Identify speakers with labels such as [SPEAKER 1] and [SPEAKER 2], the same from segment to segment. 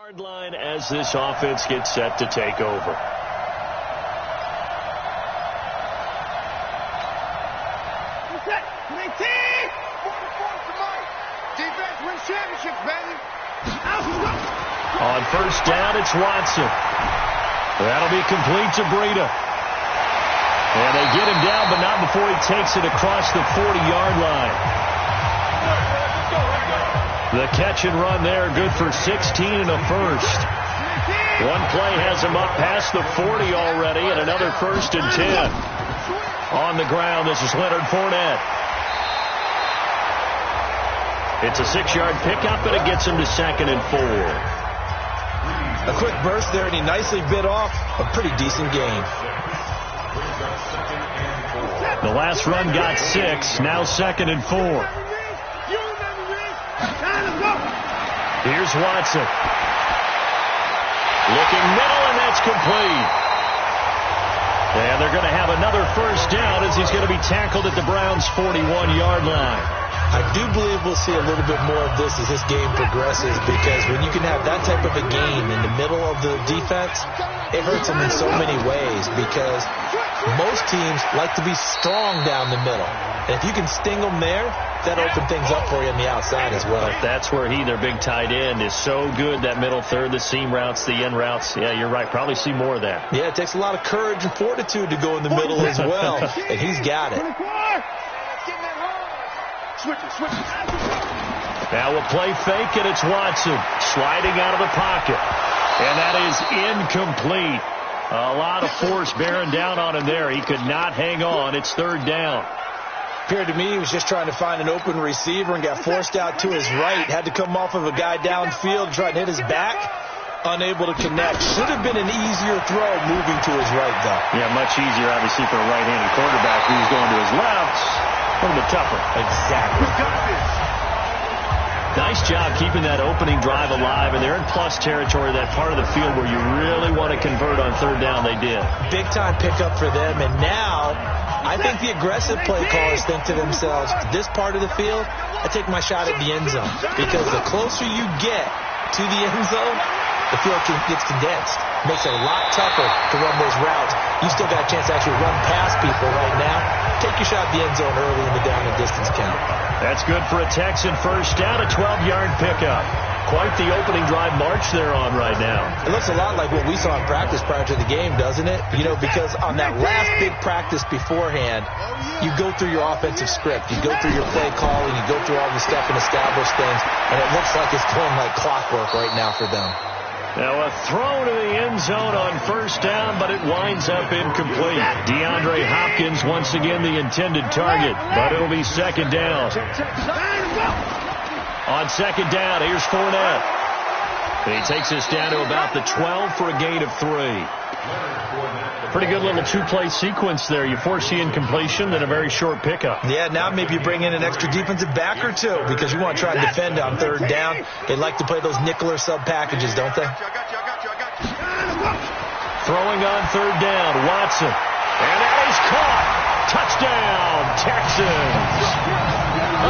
[SPEAKER 1] Yard line as this offense gets set to take over.
[SPEAKER 2] Defense wins championships, baby.
[SPEAKER 1] On first down, it's Watson. That'll be complete to Breida. And they get him down, but not before he takes it across the 40-yard line. The catch and run there, good for 16 and a first. One play has him up past the 40 already, and another first and 10. On the ground, this is Leonard Fournette. It's a 6-yard pickup, and it gets him to 2nd and 4.
[SPEAKER 3] A quick burst there, and he nicely bit off a pretty decent gain.
[SPEAKER 1] The last run got 6, now 2nd and 4. Here's Watson. Looking middle, and that's complete. And they're going to have another first down as he's going to be tackled at the Browns' 41-yard line.
[SPEAKER 3] I do believe we'll see a little bit more of this as this game progresses, because when you can have that type of a game in the middle of the defense, it hurts them in so many ways, because most teams like to be strong down the middle. And if you can sting them there, that opens things up for you on the outside as well.
[SPEAKER 1] That's where their big tight end, is so good, that middle third, the seam routes, the end routes. Yeah, you're right. Probably see more of that.
[SPEAKER 3] Yeah, it takes a lot of courage and fortitude to go in the middle as well, and he's got it.
[SPEAKER 1] Now a play fake, and it's Watson sliding out of the pocket. And that is incomplete. A lot of force bearing down on him there. He could not hang on. It's 3rd down.
[SPEAKER 3] Appeared to me he was just trying to find an open receiver and got forced out to his right. Had to come off of a guy downfield, try to hit his back. Unable to connect. Should have been an easier throw moving to his right, though.
[SPEAKER 1] Yeah, much easier, obviously, for a right-handed quarterback who's going to his left. A little bit tougher.
[SPEAKER 3] Exactly.
[SPEAKER 1] Nice job keeping that opening drive alive, and they're in plus territory, that part of the field where you really want to convert on 3rd down. They did.
[SPEAKER 3] Big-time pickup for them, and now I think the aggressive play callers think to themselves, this part of the field, I take my shot at the end zone, because the closer you get to the end zone, the field gets condensed. Makes it a lot tougher to run those routes. You still got a chance to actually run past people right now. Take your shot at the end zone early in the down and distance count.
[SPEAKER 1] That's good for a Texan first down, a 12-yard pickup. Quite the opening drive march they're on right now.
[SPEAKER 3] It looks a lot like what we saw in practice prior to the game, doesn't it? You know, because on that last big practice beforehand, you go through your offensive script. You go through your play calling. You go through all the stuff and establish things. And it looks like it's going like clockwork right now for them.
[SPEAKER 1] Now a throw to the end zone on first down, but it winds up incomplete. DeAndre Hopkins once again the intended target, but it'll be 2nd down. On 2nd down, here's Fournette. And he takes us down to about the 12 for a gain of 3. Pretty good little 2-play sequence there. You force the incompletion, then a very short pickup.
[SPEAKER 3] Yeah, now maybe you bring in an extra defensive back or two, because you want to try and defend on 3rd down. They like to play those nickel or sub packages, don't they?
[SPEAKER 1] Throwing on 3rd down, Watson. And that is caught. Touchdown, Texans.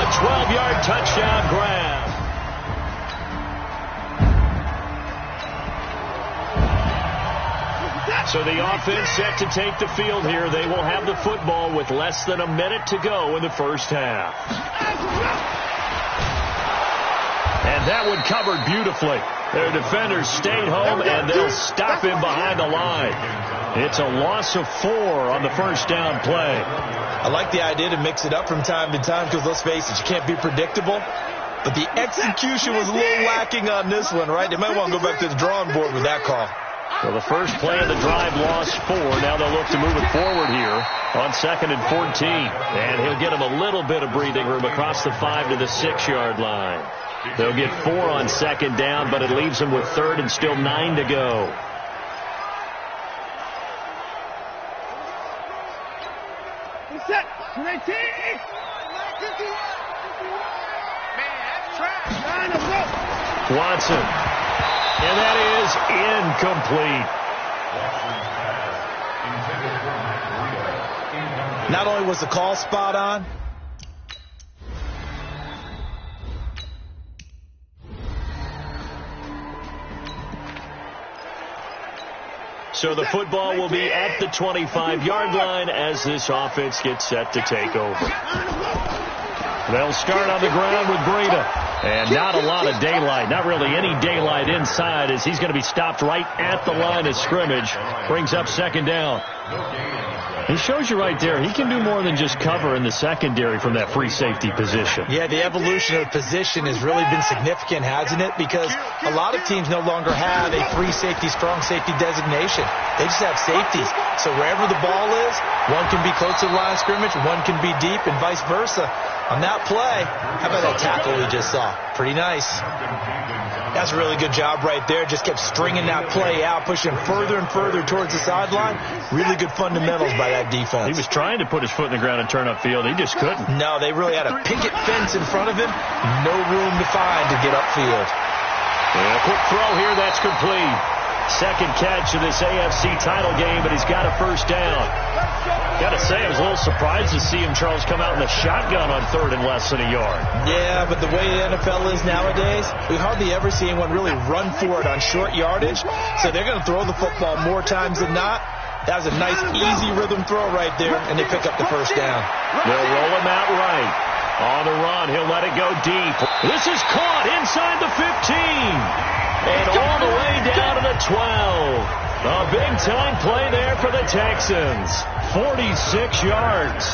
[SPEAKER 1] A 12-yard touchdown grab. So the offense set to take the field here. They will have the football with less than a minute to go in the first half. And that one covered beautifully. Their defenders stayed home, and they'll stop him behind the line. It's a loss of 4 on the first down play.
[SPEAKER 3] I like the idea to mix it up from time to time, because let's face it, you can't be predictable. But the execution was a little lacking on this one, right? They might want to go back to the drawing board with that call.
[SPEAKER 1] Well, the first play of the drive lost 4. Now they'll look to move it forward here on 2nd and 14. And he'll get him a little bit of breathing room across the 5 to the 6-yard line. They'll get 4 on 2nd down, but it leaves them with 3rd and still 9 to go. Watson. And that is incomplete.
[SPEAKER 3] Not only was the call spot on,
[SPEAKER 1] So the football will be at the 25-yard line as this offense gets set to take over. They'll start on the ground with Breida. And not a lot of daylight, not really any daylight inside, as he's going to be stopped right at the line of scrimmage. Brings up second down. He shows you right there, he can do more than just cover in the secondary from that free safety position.
[SPEAKER 3] Yeah, the evolution of the position has really been significant, hasn't it? Because a lot of teams no longer have a free safety, strong safety designation. They just have safeties. So wherever the ball is, one can be close to the line of scrimmage, one can be deep, and vice versa. On that play, how about that tackle we just saw? Pretty nice. That's a really good job right there. Just kept stringing that play out, pushing further and further towards the sideline. Really good fundamentals by that defense.
[SPEAKER 1] He was trying to put his foot in the ground and turn upfield. He just couldn't.
[SPEAKER 3] No, they really had a picket fence in front of him. No room to find to get upfield.
[SPEAKER 1] And a quick throw here. That's complete. Second catch of this AFC title game, but he's got a first down. Got to say, I was a little surprised to see him, Charles, come out in the shotgun on third and less than a yard.
[SPEAKER 3] Yeah, but the way the NFL is nowadays, we hardly ever see anyone really run for it on short yardage. So they're going to throw the football more times than not. That was a nice, easy rhythm throw right there, and they pick up the first down.
[SPEAKER 1] They'll roll him out right. On the run, he'll let it go deep. This is caught inside the 15. And all the way down to the 12. A big-time play there for the Texans. 46 yards.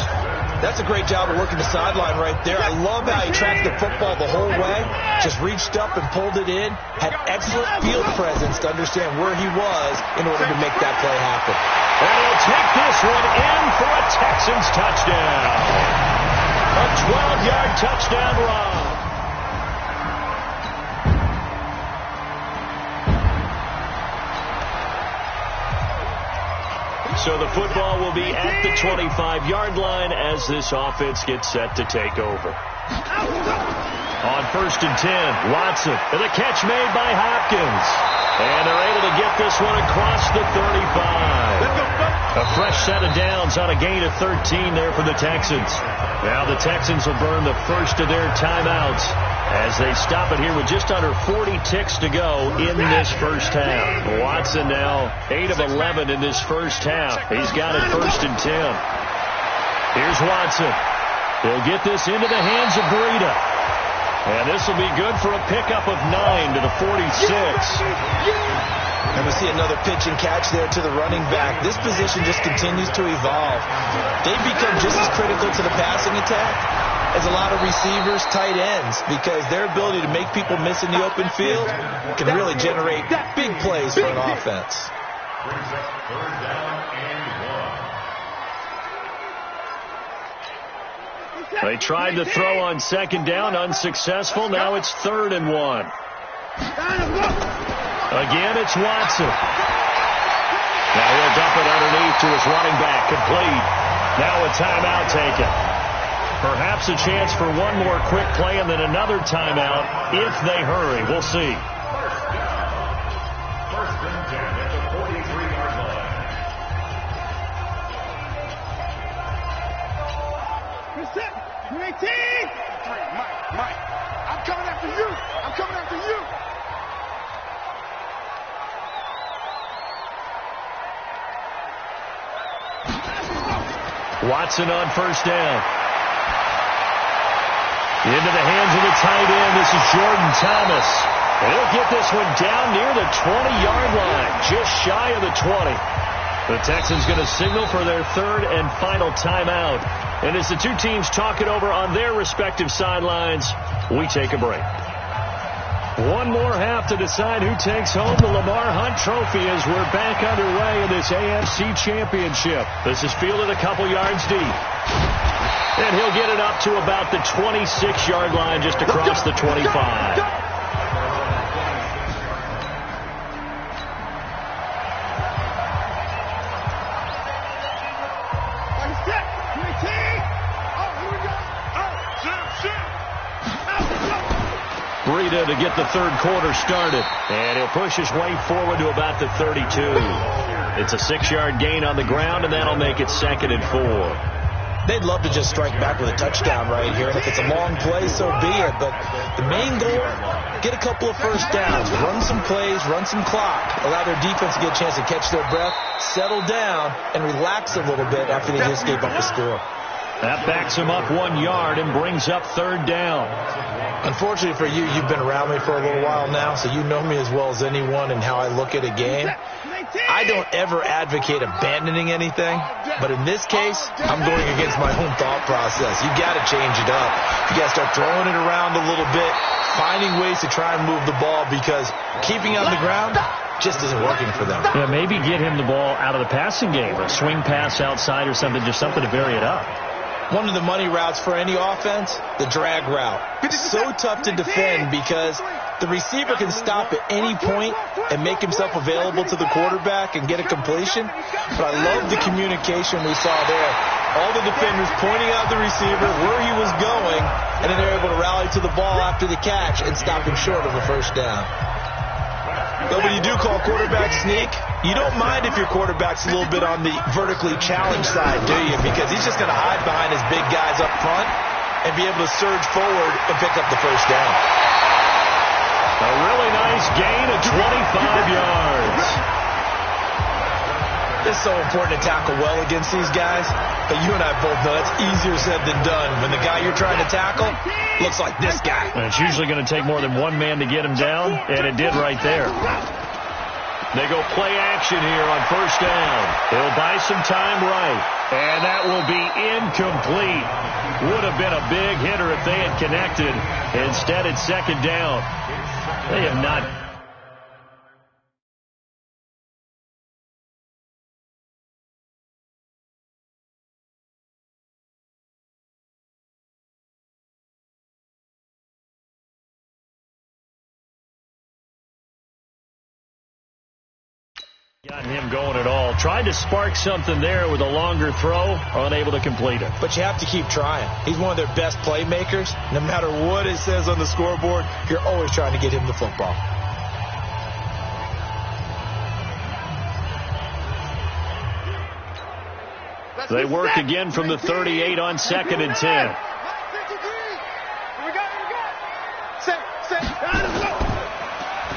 [SPEAKER 3] That's a great job of working the sideline right there. I love how he tracked the football the whole way. Just reached up and pulled it in. Had excellent field presence to understand where he was in order to make that play happen.
[SPEAKER 1] And he'll take this one in for a Texans touchdown. A 12-yard touchdown run. So the football will be at the 25-yard line as this offense gets set to take over. On first and 10, Watson, and a catch made by Hopkins. And they're able to get this one across the 35. A fresh set of downs on a gain of 13 there for the Texans. Now the Texans will burn the first of their timeouts as they stop it here with just under 40 ticks to go in this first half. Watson now 8 of 11 in this first half. He's got it first and 10. Here's Watson. He'll get this into the hands of Breida. And this will be good for a pickup of 9 to the 46.
[SPEAKER 3] And we see another pitch and catch there to the running back. This position just continues to evolve. They've become just as critical to the passing attack as a lot of receivers, tight ends, because their ability to make people miss in the open field can really generate big plays for an offense.
[SPEAKER 1] They tried to throw on second down, unsuccessful. Now it's 3rd and 1. Again, it's Watson. Now he'll dump it underneath to his running back, complete. Now a timeout taken. Perhaps a chance for one more quick play and then another timeout if they hurry. We'll see. First and 10 at the 43-yard line.
[SPEAKER 2] Mike, I'm coming after you. I'm coming after you.
[SPEAKER 1] Watson on first down. Into the hands of the tight end. This is Jordan Thomas. And he'll get this one down near the 20-yard line, just shy of the 20. The Texans going to signal for their third and final timeout. And as the two teams talk it over on their respective sidelines, we take a break. One more half to decide who takes home the Lamar Hunt Trophy as we're back underway in this AFC Championship. This is fielded a couple yards deep. And he'll get it up to about the 26-yard line, just across the 25. Breida to get the third quarter started. And he'll push his way forward to about the 32. It's a 6-yard gain on the ground, and that'll make it 2nd and 4.
[SPEAKER 3] they'd love to just strike back with a touchdown right here. And if it's a long play, so be it. But the main goal, get a couple of first downs, run some plays, run some clock, allow their defense to get a chance to catch their breath, settle down, and relax a little bit after they just gave up a score.
[SPEAKER 1] That backs him up 1 yard and brings up third down.
[SPEAKER 3] Unfortunately for you, you've been around me for a little while now, so you know me as well as anyone and how I look at a game. I don't ever advocate abandoning anything, but in this case, I'm going against my own thought process. You got to change it up. You got to start throwing it around a little bit, finding ways to try and move the ball, because keeping it on the ground just isn't working for them.
[SPEAKER 1] Yeah, maybe get him the ball out of the passing game, a swing pass outside or something, just something to vary it up.
[SPEAKER 3] One of the money routes for any offense, the drag route. It's so tough to defend because the receiver can stop at any point and make himself available to the quarterback and get a completion. But I love the communication we saw there. All the defenders pointing out the receiver, where he was going, and then they're able to rally to the ball after the catch and stop him short of a first down. But when you do call quarterback sneak, you don't mind if your quarterback's a little bit on the vertically challenged side, do you? Because he's just going to hide behind his big guys up front and be able to surge forward and pick up the first down.
[SPEAKER 1] A really nice gain of 25 yards.
[SPEAKER 3] It's so important to tackle well against these guys, but you and I both know that's easier said than done. When the guy you're trying to tackle looks like this guy.
[SPEAKER 1] And it's usually going to take more than one man to get him down, and it did right there. They go play action here on first down. He'll buy some time right, and that will be incomplete. Would have been a big hitter if they had connected. Instead, it's second down. They have not. Gotten him going at all. Tried to spark something there with a longer throw, unable to complete it.
[SPEAKER 3] But you have to keep trying. He's one of their best playmakers. No matter what it says on the scoreboard, you're always trying to get him the football.
[SPEAKER 1] They work again from the 38 on second and 10.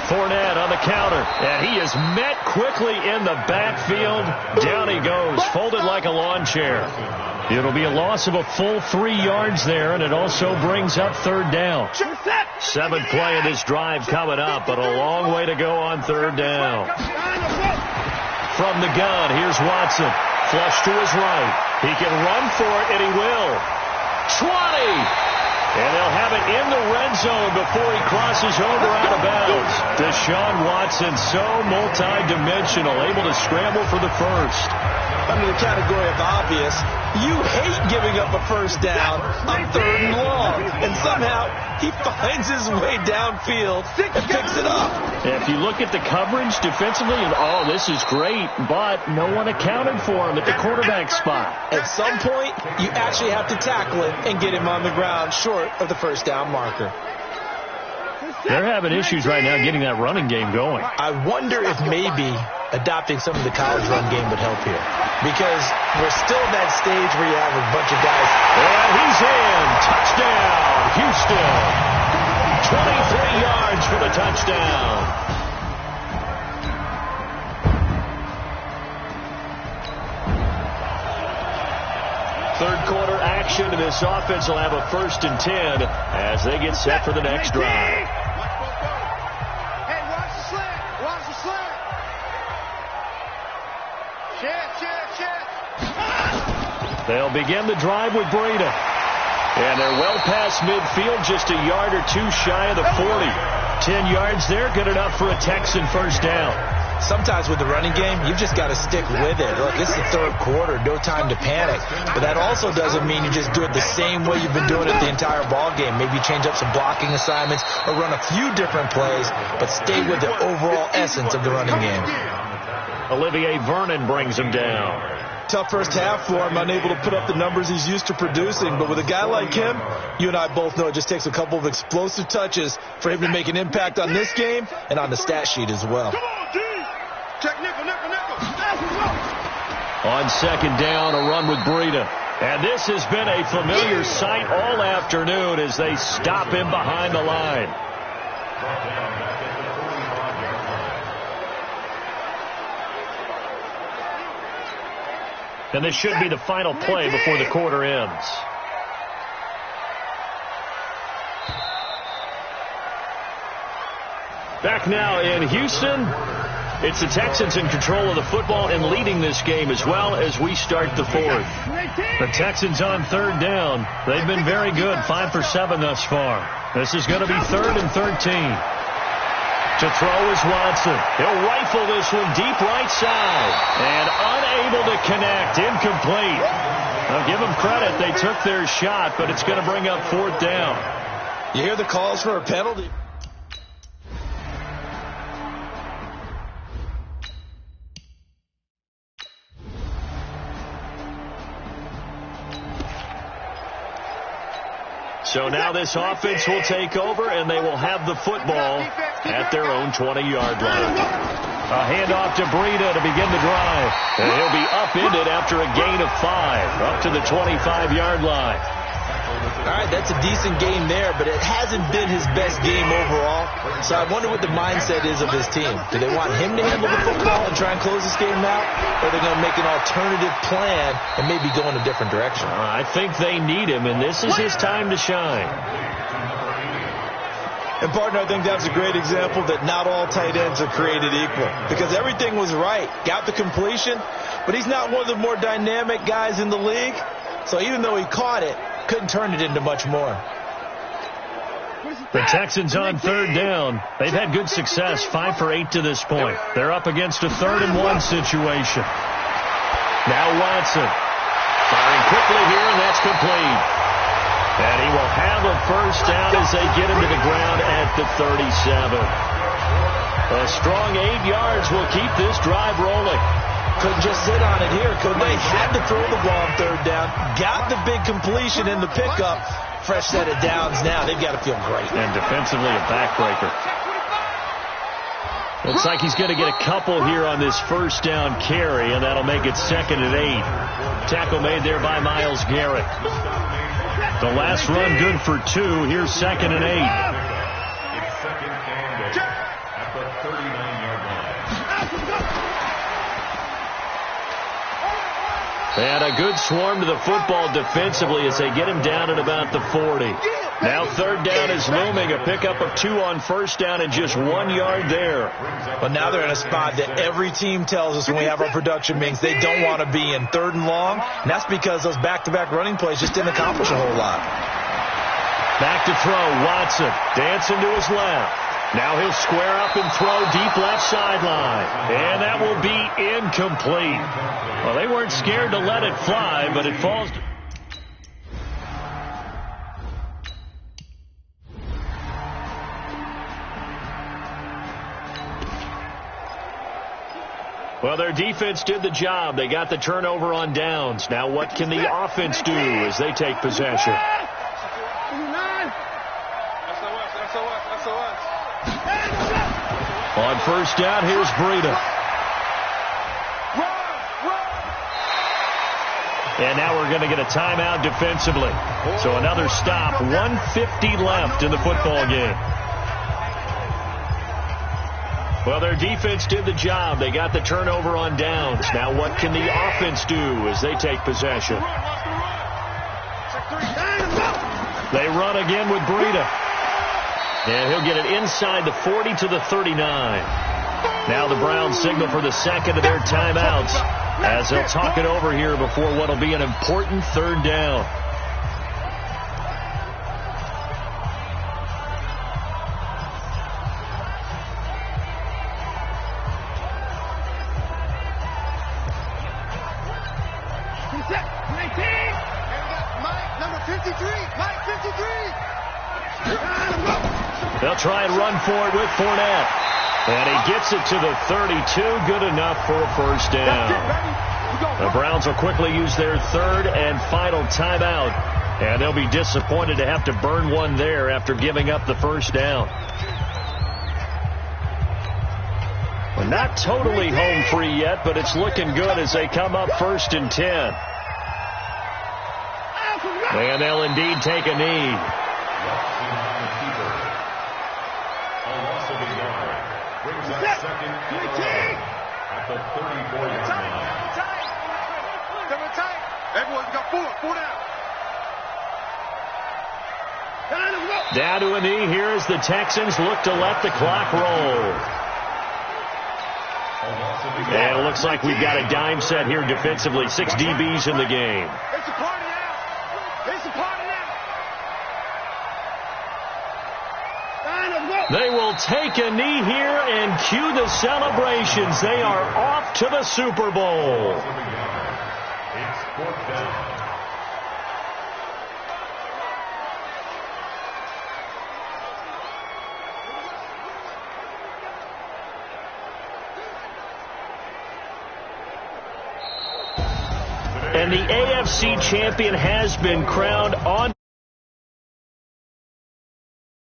[SPEAKER 1] Fournette on the counter, and he is met quickly in the backfield. Down he goes, folded like a lawn chair. It'll be a loss of a full 3 yards there, and it also brings up third down. 7th play of this drive coming up, but a long way to go on third down. From the gun, here's Watson. Flush to his right. He can run for it, and he will. 20! And they'll have it in the red zone before he crosses over out of bounds. Deshaun Watson, so multi-dimensional, able to scramble for the first.
[SPEAKER 3] Under the category of obvious, you hate giving up a first down on 3rd and long. And somehow, he finds his way downfield and picks it up.
[SPEAKER 1] If you look at the coverage defensively, oh, this is great, but no one accounted for him at the quarterback spot.
[SPEAKER 3] At some point, you actually have to tackle him and get him on the ground short of the first down marker.
[SPEAKER 1] They're having issues right now getting that running game going.
[SPEAKER 3] I wonder if maybe adopting some of the college run game would help here. Because we're still at that stage where you have a bunch of guys.
[SPEAKER 1] And he's in. Touchdown, Houston. 23 yards for the touchdown. Third quarter action, and this offense will have a 1st and 10 as they get set for the next drive.
[SPEAKER 2] Hey, watch the slant. Watch the slant. Check.
[SPEAKER 1] They'll begin the drive with Breida. And they're well past midfield, just a yard or two shy of the 40. 10 yards there, good enough for a Texan first down.
[SPEAKER 3] Sometimes with the running game, you've just got to stick with it. Look, it's the 3rd quarter, no time to panic. But that also doesn't mean you just do it the same way you've been doing it the entire ball game. Maybe change up some blocking assignments or run a few different plays, but stay with the overall essence of the running game.
[SPEAKER 1] Olivier Vernon brings him down.
[SPEAKER 3] Tough first half for him, unable to put up the numbers he's used to producing. But with a guy like him, you and I both know it just takes a couple of explosive touches for him to make an impact on this game and on the stat sheet as well.
[SPEAKER 2] Come on, D. Check nickel.
[SPEAKER 1] On second down, a run with Breida. And this has been a familiar sight all afternoon as they stop him behind the line. And this should be the final play before the quarter ends. Back now in Houston. It's the Texans in control of the football and leading this game as well as we start the fourth. The Texans on third down. They've been very good, 5 for 7 thus far. This is going to be 3rd and 13. To throw is Watson. He'll rifle this one deep right side. And unable to connect. Incomplete. I'll give them credit. They took their shot, but it's going to bring up 4th down.
[SPEAKER 3] You hear the calls for a penalty?
[SPEAKER 1] So now this offense will take over, and they will have the football at their own 20-yard line. A handoff to Breida to begin the drive. And he'll be upended after a gain of 5, up to the 25-yard line.
[SPEAKER 3] All right, that's a decent game there, but it hasn't been his best game overall. So I wonder what the mindset is of his team. Do they want him to handle the football and try and close this game out? Or are they going to make an alternative plan and maybe go in a different direction?
[SPEAKER 1] I think they need him, and this is his time to shine.
[SPEAKER 3] And, partner, I think that's a great example that not all tight ends are created equal. Because everything was right. Got the completion, but he's not one of the more dynamic guys in the league. So even though he caught it, couldn't turn it into much more.
[SPEAKER 1] The Texans on third down. They've had good success, 5 for 8 to this point. They're up against a 3rd and 1 situation. Now Watson. Firing quickly here, and that's complete. And he will have a first down as they get him to the ground at the 37. A strong 8 yards will keep this drive rolling.
[SPEAKER 3] Couldn't just sit on it here, could they? Had to throw the ball on third down. Got the big completion in the pickup. Fresh set of downs now. They've got to feel great.
[SPEAKER 1] And defensively a backbreaker. Looks like he's going to get a couple here on this first down carry, and that'll make it 2nd and 8. Tackle made there by Myles Garrett. The last run good for 2. Here's 2nd and 8. And a good swarm to the football defensively as they get him down at about the 40. Now 3rd down is looming. A pickup of 2 on first down and just 1 yard there.
[SPEAKER 3] But now they're in a spot that every team tells us when we have our production meetings they don't want to be in, 3rd and long. And that's because those back-to-back running plays just didn't accomplish a whole lot.
[SPEAKER 1] Back to throw. Watson dancing to his left. Now he'll square up and throw deep left sideline. And that will be incomplete. Well, they weren't scared to let it fly, but it falls. Well, their defense did the job. They got the turnover on downs. Now what can the offense do as they take possession? On first down, here's Breida. And now we're going to get a timeout defensively. So another stop. 1:50 left in the football game. Well, their defense did the job. They got the turnover on downs. Now what can the offense do as they take possession? They run again with Breida. And he'll get it inside the 40 to the 39. Now the Browns signal for the second of their timeouts as they'll talk it over here before what will be an important 3rd down. They'll try and run for it with Fournette. And he gets it to the 32. Good enough for a first down. The Browns will quickly use their 3rd and final timeout. And they'll be disappointed to have to burn one there after giving up the first down. Well, not totally home free yet, but it's looking good as they come up 1st and 10. And they'll indeed take a knee.
[SPEAKER 2] Everyone's got four down.
[SPEAKER 1] Down to a knee here as the Texans look to let the clock roll. And it looks like we've got a dime set here defensively. 6 DBs in the game.
[SPEAKER 2] It's a party now. It's a party now.
[SPEAKER 1] They will take a knee here and cue the celebrations. They are off to the Super Bowl.
[SPEAKER 4] It's 4th down.
[SPEAKER 1] And the AFC champion has been crowned on